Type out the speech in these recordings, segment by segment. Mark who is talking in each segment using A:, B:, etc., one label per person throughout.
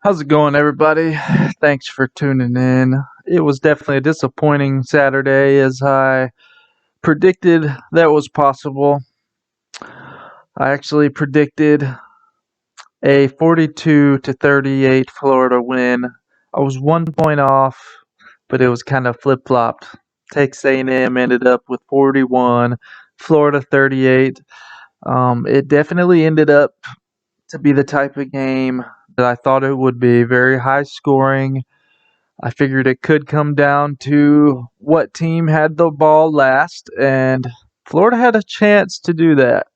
A: How's it going, everybody? Thanks for tuning in. It was definitely a disappointing Saturday as I predicted that was possible. I actually predicted a 42 to 38 Florida win. I was 1 point off, but it was kind of flip-flopped. Texas A&M ended up with 41, Florida 38. It definitely ended up to be the type of game that I thought it would be, very high scoring. I figured it could come down to what team had the ball last, and Florida had a chance to do that.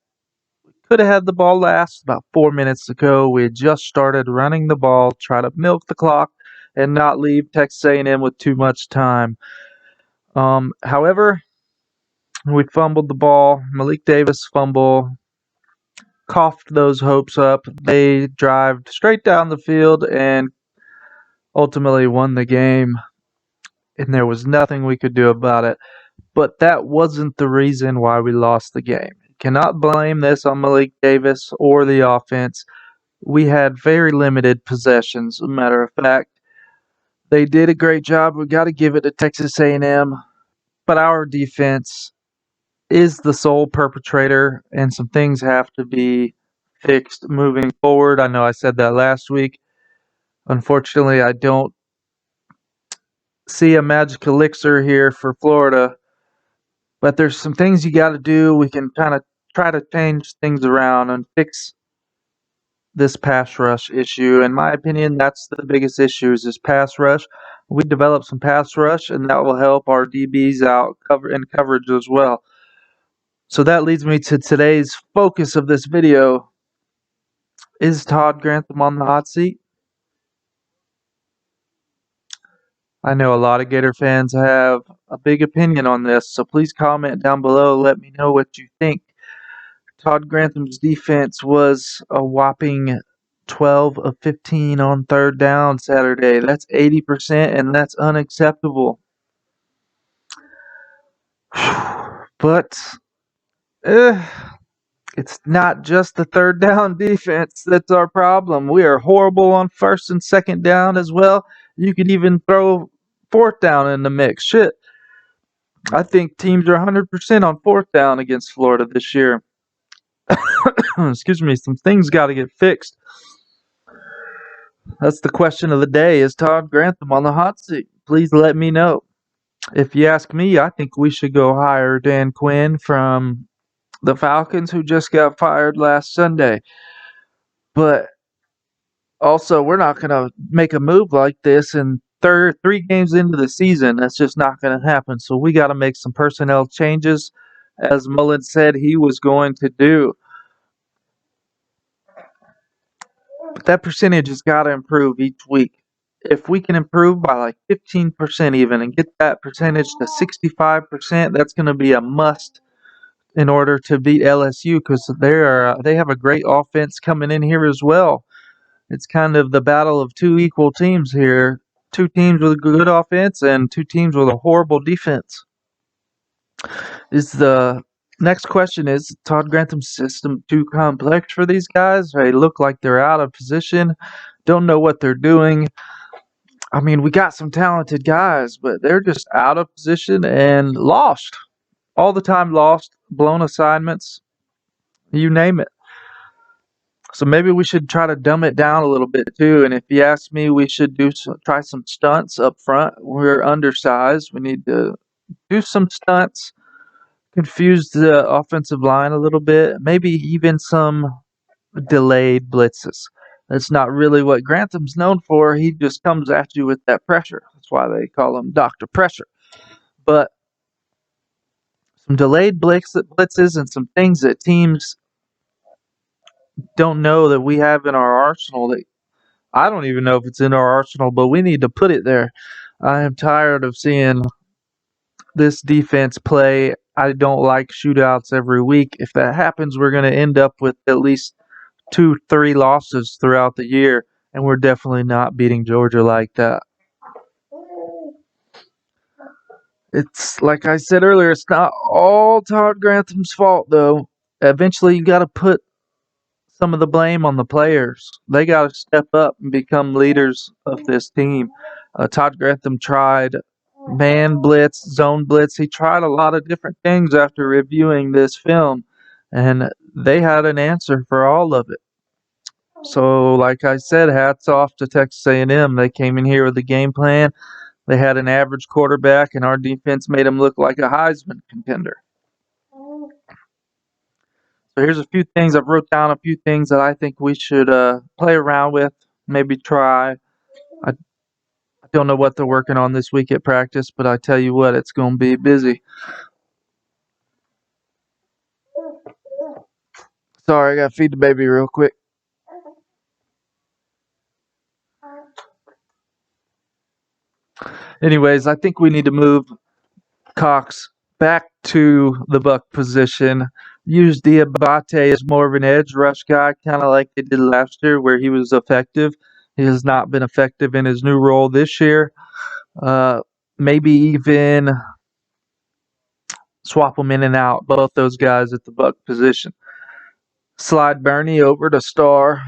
A: Could have had the ball last about 4 minutes ago. We had just started running the ball, try to milk the clock, and not leave Texas A&M with too much time. However, we fumbled the ball. Malik Davis fumble coughed those hopes up. They drived straight down the field and ultimately won the game, and there was nothing we could do about it. But that wasn't the reason why we lost the game. You cannot blame this on Malik Davis or the offense. We had very limited possessions. As a matter of fact, they did a great job. We got to give it to Texas A&M, but our defense is the sole perpetrator, and some things have to be fixed moving forward. I know I said that last week. Unfortunately, I don't see a magic elixir here for Florida, but there's some things you got to do. We can kind of try to change things around and fix this pass rush issue. In my opinion, that's the biggest issue is this pass rush. We develop some pass rush, and that will help our DBs out in coverage as well. So that leads me to today's focus of this video. Is Todd Grantham on the hot seat? I know a lot of Gator fans have a big opinion on this, so please comment down below. Let me know what you think. Todd Grantham's defense was a whopping 12 of 15 on third down Saturday. That's 80%, and that's unacceptable. But it's not just the third down defense that's our problem. We are horrible on first and second down as well. You could even throw fourth down in the mix. Shit. I think teams are 100% on fourth down against Florida this year. Excuse me, some things got to get fixed. That's the question of the day. Is Todd Grantham on the hot seat? Please let me know. If you ask me, I think we should go hire Dan Quinn from the Falcons, who just got fired last Sunday. But also, we're not going to make a move like this in 3 games into the season. That's just not going to happen. So we got to make some personnel changes, as Mullen said he was going to do. But that percentage has got to improve each week. If we can improve by like 15% even and get that percentage to 65%, that's going to be a must in order to beat LSU, because they have a great offense coming in here as well. It's kind of the battle of two equal teams here. 2 teams with a good offense and 2 teams with a horrible defense. The next question is Todd Grantham's system too complex for these guys? They look like they're out of position, don't know what they're doing. I mean, we got some talented guys, but they're just out of position and lost. All the time lost, blown assignments, you name it. So maybe we should try to dumb it down a little bit too. And if you ask me, we should try some stunts up front. We're undersized. We need to do some stunts, confuse the offensive line a little bit, maybe even some delayed blitzes. That's not really what Grantham's known for. He just comes at you with that pressure. That's why they call him Dr. Pressure. But some delayed blitzes and some things that teams don't know that we have in our arsenal. That I don't even know if it's in our arsenal, but we need to put it there. I am tired of seeing this defense play. I don't like shootouts every week. If that happens, we're going to end up with at least 2-3 losses throughout the year, and we're definitely not beating Georgia like that. It's like I said earlier, it's not all Todd Grantham's fault, though. Eventually, you got to put some of the blame on the players. They got to step up and become leaders of this team. Todd Grantham tried man blitz, zone blitz. He tried a lot of different things after reviewing this film, and they had an answer for all of it. So, like I said, hats off to Texas A&M. They came in here with a game plan. They had an average quarterback, and our defense made them look like a Heisman contender. So here's a few things. I've wrote down a few things that I think we should play around with, maybe try. I don't know what they're working on this week at practice, but I tell you what, it's going to be busy. Sorry, I got to feed the baby real quick. Anyways, I think we need to move Cox back to the buck position. Use Diabate as more of an edge rush guy, kind of like they did last year where he was effective. He has not been effective in his new role this year. Maybe even swap them in and out, both those guys at the buck position. Slide Bernie over to star,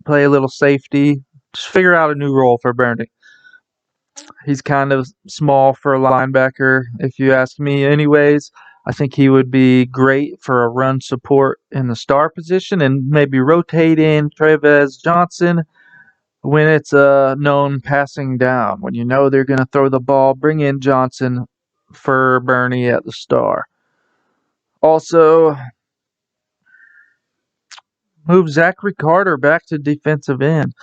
A: play a little safety. Just figure out a new role for Bernie. He's kind of small for a linebacker, if you ask me, anyways. I think he would be great for a run support in the star position and maybe rotate in Trevez Johnson when it's a known passing down. When you know they're going to throw the ball, bring in Johnson for Bernie at the star. Also, move Zachary Carter back to defensive end.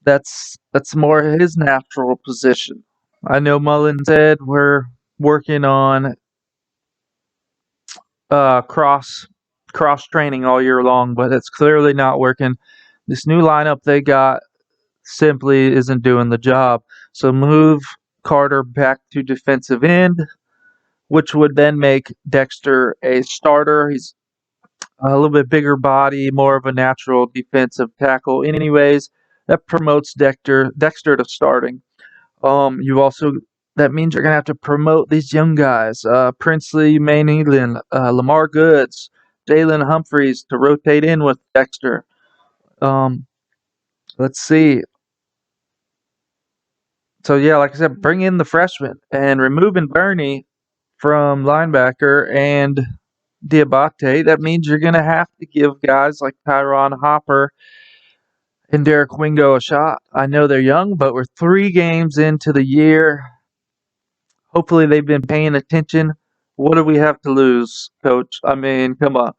A: That's more his natural position. I know Mullen said we're working on cross training all year long, but it's clearly not working. This new lineup they got simply isn't doing the job. So move Carter back to defensive end, which would then make Dexter a starter. He's a little bit bigger body, more of a natural defensive tackle. Anyways, that promotes Dexter to starting. You also that means you're gonna have to promote these young guys, Princely, Maine England, Lamar Goods, Jalen Humphreys to rotate in with Dexter. Let's see. So yeah, like I said, bring in the freshmen and removing Bernie from linebacker and Diabate. That means you're gonna have to give guys like Tyron Hopper and Derek Wingo a shot. I know they're young, but we're 3 games into the year. Hopefully they've been paying attention. What do we have to lose, coach? I mean, come on.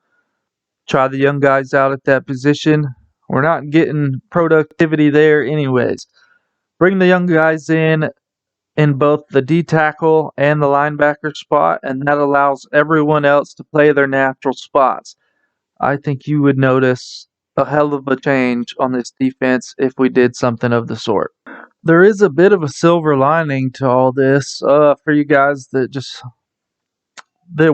A: Try the young guys out at that position. We're not getting productivity there anyways. Bring the young guys in both the D tackle and the linebacker spot, and that allows everyone else to play their natural spots. I think you would notice a hell of a change on this defense if we did something of the sort. There is a bit of a silver lining to all this for you guys that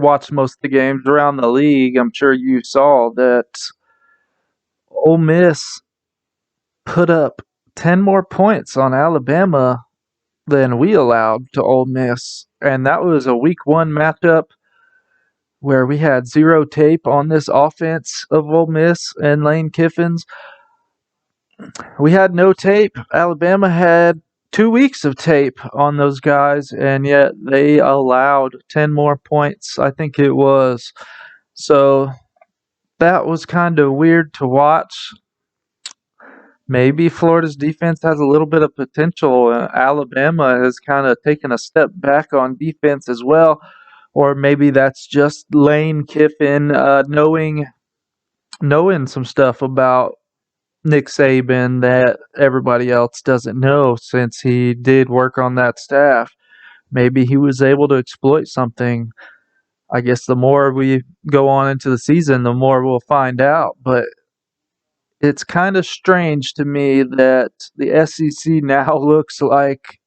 A: watch most of the games around the league. I'm sure you saw that Ole Miss put up 10 more points on Alabama than we allowed to Ole Miss, and that was a week 1 matchup where we had 0 tape on this offense of Ole Miss and Lane Kiffin's. We had no tape. Alabama had 2 weeks of tape on those guys, and yet they allowed 10 more points, I think it was. So that was kind of weird to watch. Maybe Florida's defense has a little bit of potential. Alabama has kind of taken a step back on defense as well. Or maybe that's just Lane Kiffin knowing some stuff about Nick Saban that everybody else doesn't know since he did work on that staff. Maybe he was able to exploit something. I guess the more we go on into the season, the more we'll find out. But it's kind of strange to me that the SEC now looks like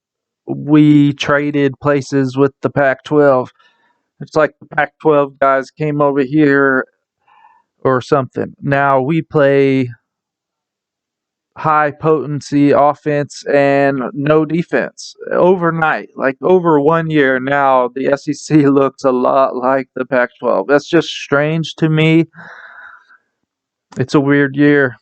A: we traded places with the Pac-12. It's like the Pac-12 guys came over here or something. Now we play high potency offense and no defense overnight. Like over 1 year now, the SEC looks a lot like the Pac-12. That's just strange to me. It's a weird year.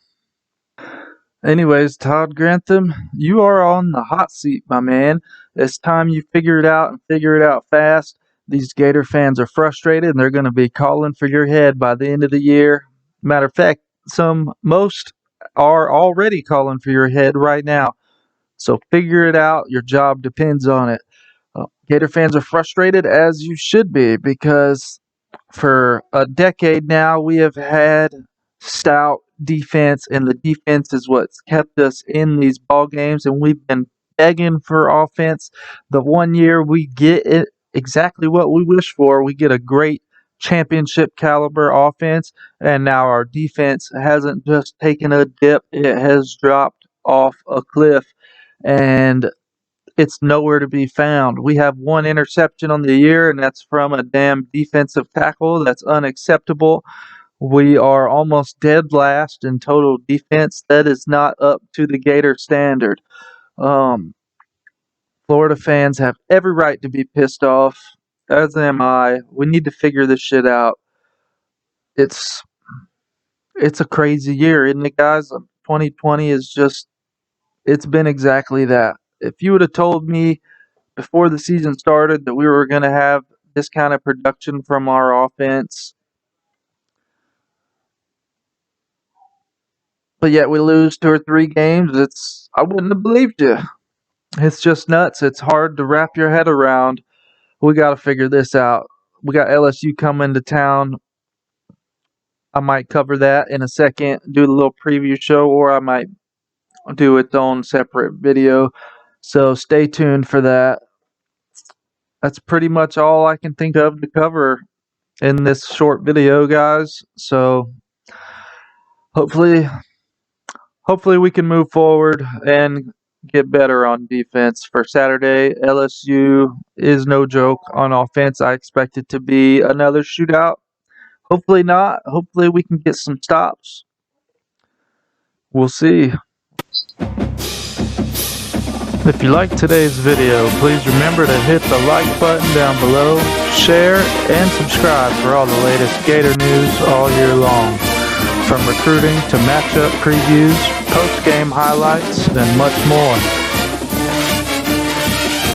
A: Anyways, Todd Grantham, you are on the hot seat, my man. It's time you figure it out and figure it out fast. These Gator fans are frustrated and they're going to be calling for your head by the end of the year. Matter of fact, most are already calling for your head right now. So figure it out. Your job depends on it. Gator fans are frustrated, as you should be, because for a decade now we have had stout defense, and the defense is what's kept us in these ball games, and we've been begging for offense. The one year we get it exactly what we wish for, we get a great championship caliber offense, and now our defense hasn't just taken a dip, it has dropped off a cliff, and it's nowhere to be found. We have one interception on the year, and that's from a damn defensive tackle. That's unacceptable. We are almost dead last in total defense. That is not up to the Gator standard. Um, Florida fans have every right to be pissed off, as am I. We need to figure this shit out. It's it's a crazy year, isn't it, guys? 2020 is just, it's been exactly that. If you would have told me before the season started that we were going to have this kind of production from our offense, but yet we lose 2 or 3 games, I wouldn't have believed you. It's just nuts. It's hard to wrap your head around. We got to figure this out. We got LSU coming to town. I might cover that in a second, do a little preview show, or I might do its own separate video. So stay tuned for that. That's pretty much all I can think of to cover in this short video, guys. So hopefully we can move forward and get better on defense for Saturday. LSU is no joke on offense. I expect it to be another shootout. Hopefully not. Hopefully we can get some stops. We'll see. If you liked today's video, please remember to hit the like button down below, share, and subscribe for all the latest Gator news all year long. From recruiting to matchup previews, post-game highlights, and much more.